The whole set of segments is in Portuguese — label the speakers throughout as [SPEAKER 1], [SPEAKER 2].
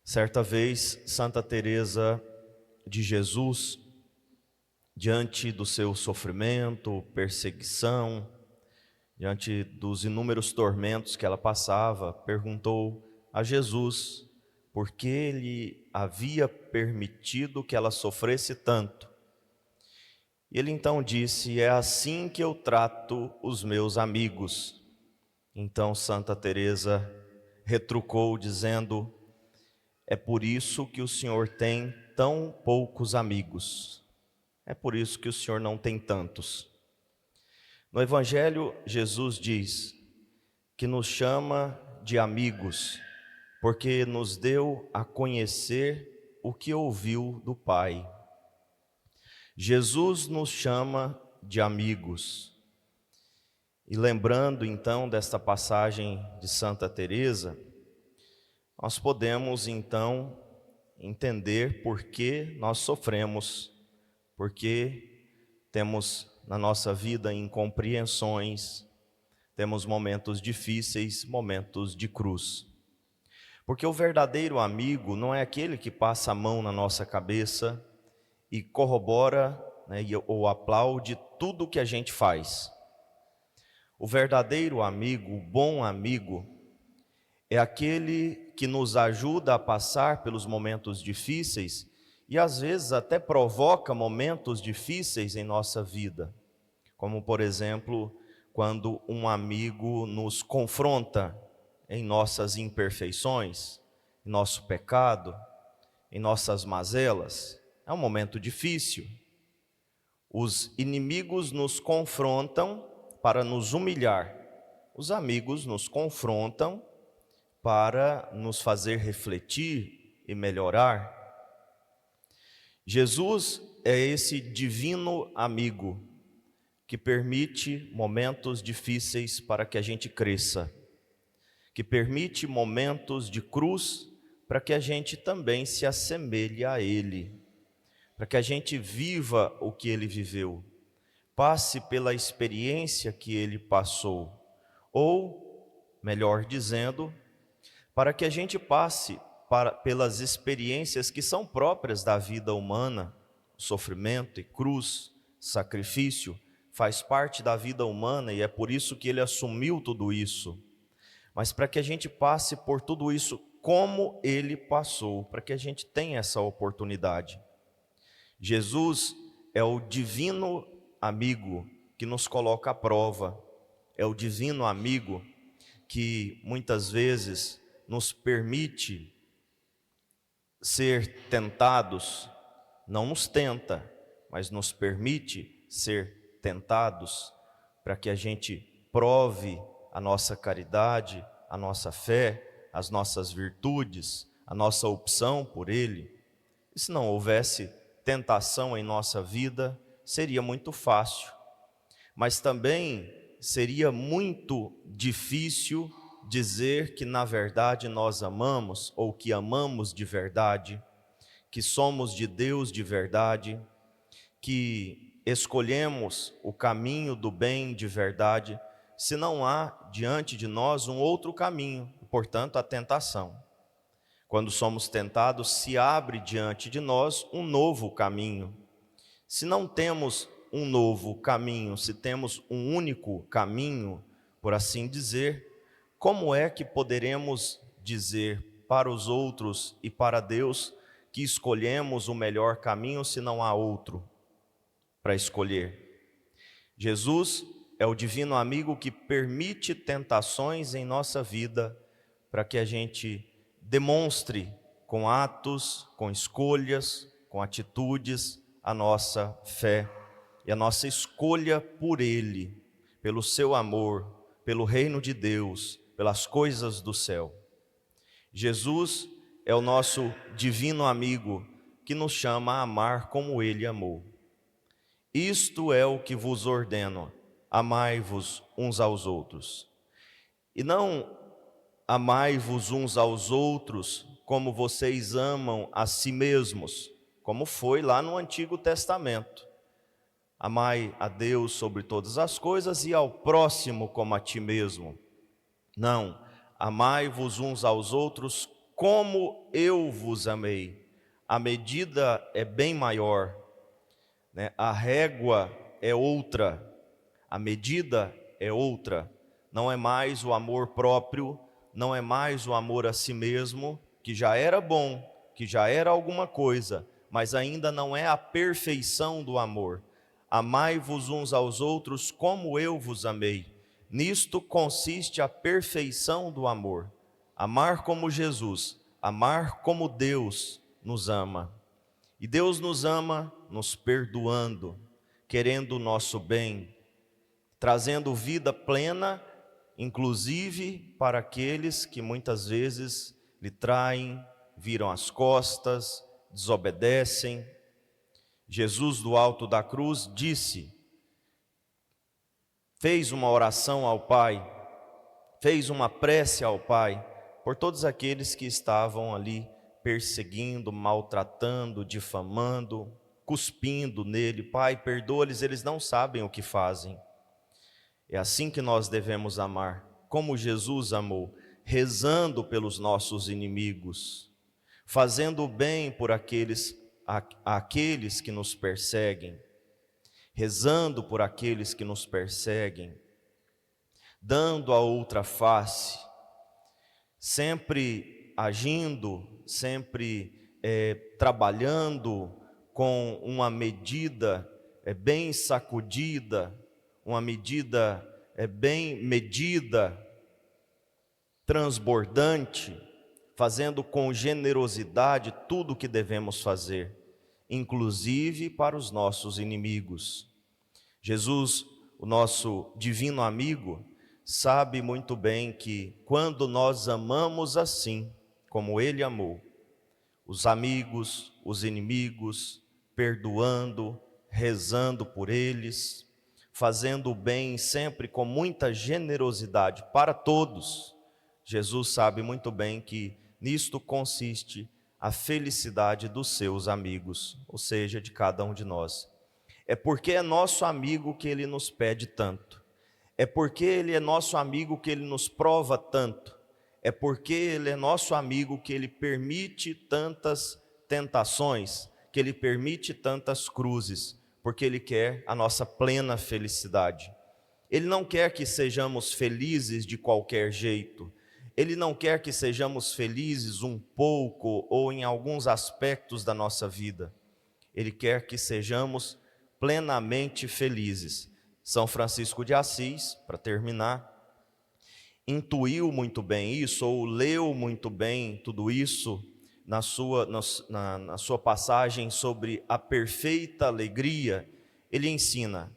[SPEAKER 1] Certa vez, Santa Teresa de Jesus, diante do seu sofrimento, perseguição, diante dos inúmeros tormentos que ela passava, perguntou a Jesus por que ele havia permitido que ela sofresse tanto. E ele então disse: é assim que eu trato os meus amigos. Então Santa Teresa retrucou dizendo: é por isso que o Senhor tem tão poucos amigos. É por isso que o Senhor não tem tantos. No Evangelho, Jesus diz que nos chama de amigos, porque nos deu a conhecer o que ouviu do Pai. Jesus nos chama de amigos. E lembrando então desta passagem de Santa Teresa, nós podemos então entender por que nós sofremos, porque temos na nossa vida incompreensões, temos momentos difíceis, momentos de cruz. Porque o verdadeiro amigo não é aquele que passa a mão na nossa cabeça e corrobora, ou aplaude tudo o que a gente faz. O verdadeiro amigo, o bom amigo, é aquele que nos ajuda a passar pelos momentos difíceis e às vezes até provoca momentos difíceis em nossa vida. Como, por exemplo, quando um amigo nos confronta em nossas imperfeições, em nosso pecado, em nossas mazelas. É um momento difícil. Os inimigos nos confrontam para nos humilhar. Os amigos nos confrontam para nos fazer refletir e melhorar. Jesus é esse divino amigo que permite momentos difíceis para que a gente cresça, que permite momentos de cruz para que a gente também se assemelhe a Ele, para que a gente viva o que Ele viveu, passe pela experiência que Ele passou, ou, melhor dizendo, para que a gente passe pelas experiências que são próprias da vida humana. Sofrimento e cruz, sacrifício, faz parte da vida humana e é por isso que Ele assumiu tudo isso. Mas para que a gente passe por tudo isso como Ele passou, para que a gente tenha essa oportunidade. Jesus é o divino amigo que nos coloca à prova, é o divino amigo que muitas vezes nos permite ser tentados, não nos tenta, mas nos permite ser tentados para que a gente prove a nossa caridade, a nossa fé, as nossas virtudes, a nossa opção por Ele. E se não houvesse tentação em nossa vida, seria muito fácil, mas também seria muito difícil dizer que na verdade nós amamos, ou que amamos de verdade, que somos de Deus de verdade, que escolhemos o caminho do bem de verdade, se não há diante de nós um outro caminho, portanto a tentação. Quando somos tentados, se abre diante de nós um novo caminho. Se não temos um novo caminho, se temos um único caminho, por assim dizer, como é que poderemos dizer para os outros e para Deus que escolhemos o melhor caminho se não há outro para escolher? Jesus é o divino amigo que permite tentações em nossa vida para que a gente demonstre com atos, com escolhas, com atitudes a nossa fé e a nossa escolha por Ele, pelo seu amor, pelo reino de Deus, pelas coisas do céu. Jesus é o nosso divino amigo que nos chama a amar como Ele amou. Isto é o que vos ordeno: amai-vos uns aos outros. E não amai-vos uns aos outros como vocês amam a si mesmos, como foi lá no Antigo Testamento. Amai a Deus sobre todas as coisas e ao próximo como a ti mesmo. Não, amai-vos uns aos outros como eu vos amei. A medida é bem maior, né? A régua é outra, a medida é outra. Não é mais o amor próprio, não é mais o amor a si mesmo, que já era bom, que já era alguma coisa, mas ainda não é a perfeição do amor. Amai-vos uns aos outros como eu vos amei. Nisto consiste a perfeição do amor. Amar como Jesus, amar como Deus nos ama. E Deus nos ama nos perdoando, querendo o nosso bem, trazendo vida plena, inclusive para aqueles que muitas vezes lhe traem, viram as costas, desobedecem. Jesus do alto da cruz disse, fez uma oração ao Pai, fez uma prece ao Pai, por todos aqueles que estavam ali perseguindo, maltratando, difamando, cuspindo nele. Pai, perdoa-lhes, eles não sabem o que fazem. É assim que nós devemos amar, como Jesus amou, rezando pelos nossos inimigos, fazendo o bem por aqueles que nos perseguem, rezando por aqueles que nos perseguem, dando a outra face, sempre agindo, sempre trabalhando com uma medida bem sacudida, uma medida bem medida, transbordante, fazendo com generosidade tudo o que devemos fazer, inclusive para os nossos inimigos. Jesus, o nosso divino amigo, sabe muito bem que quando nós amamos assim, como Ele amou, os amigos, os inimigos, perdoando, rezando por eles, fazendo o bem sempre com muita generosidade para todos, Jesus sabe muito bem que nisto consiste a felicidade dos seus amigos, ou seja, de cada um de nós. É porque é nosso amigo que Ele nos pede tanto, é porque Ele é nosso amigo que Ele nos prova tanto, é porque Ele é nosso amigo que Ele permite tantas tentações, que Ele permite tantas cruzes, porque Ele quer a nossa plena felicidade. Ele não quer que sejamos felizes de qualquer jeito, Ele não quer que sejamos felizes um pouco ou em alguns aspectos da nossa vida, Ele quer que sejamos plenamente felizes. São Francisco de Assis, para terminar, intuiu muito bem isso, ou leu muito bem tudo isso na sua passagem sobre a perfeita alegria. Ele ensina,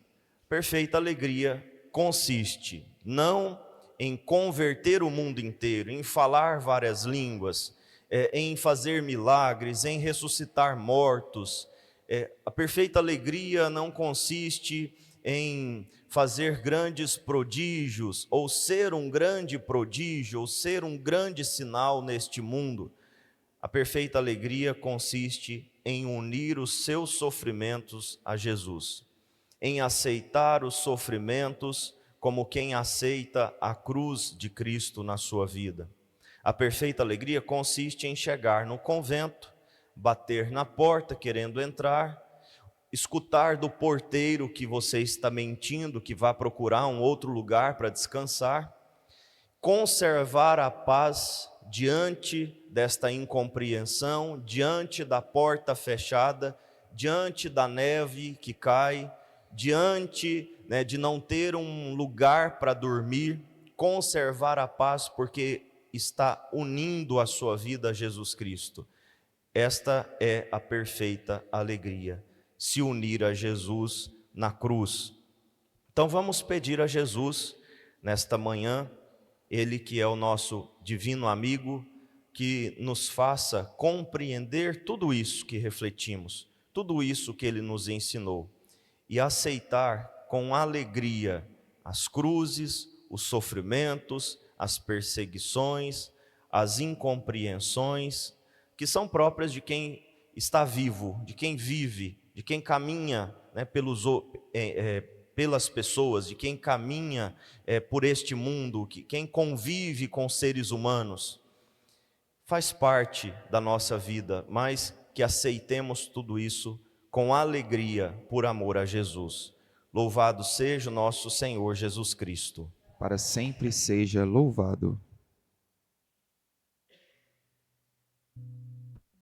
[SPEAKER 1] perfeita alegria consiste não em converter o mundo inteiro, em falar várias línguas, em fazer milagres, em ressuscitar mortos. A perfeita alegria não consiste em fazer grandes prodígios, ou ser um grande prodígio, ou ser um grande sinal neste mundo. A perfeita alegria consiste em unir os seus sofrimentos a Jesus, em aceitar os sofrimentos como quem aceita a cruz de Cristo na sua vida. A perfeita alegria consiste em chegar no convento, bater na porta querendo entrar, escutar do porteiro que você está mentindo, que vai procurar um outro lugar para descansar, conservar a paz diante desta incompreensão, diante da porta fechada, diante da neve que cai, diante de não ter um lugar para dormir, conservar a paz porque está unindo a sua vida a Jesus Cristo. Esta é a perfeita alegria, se unir a Jesus na cruz. Então vamos pedir a Jesus nesta manhã, Ele que é o nosso divino amigo, que nos faça compreender tudo isso que refletimos, tudo isso que Ele nos ensinou, e aceitar com alegria as cruzes, os sofrimentos, as perseguições, as incompreensões, que são próprias de quem está vivo, de quem vive, de quem caminha pelas pessoas, de quem caminha por este mundo, quem convive com seres humanos. faz parte da nossa vida, mas que aceitemos tudo isso com alegria por amor a Jesus. Louvado seja o nosso Senhor Jesus Cristo.
[SPEAKER 2] Para sempre seja louvado.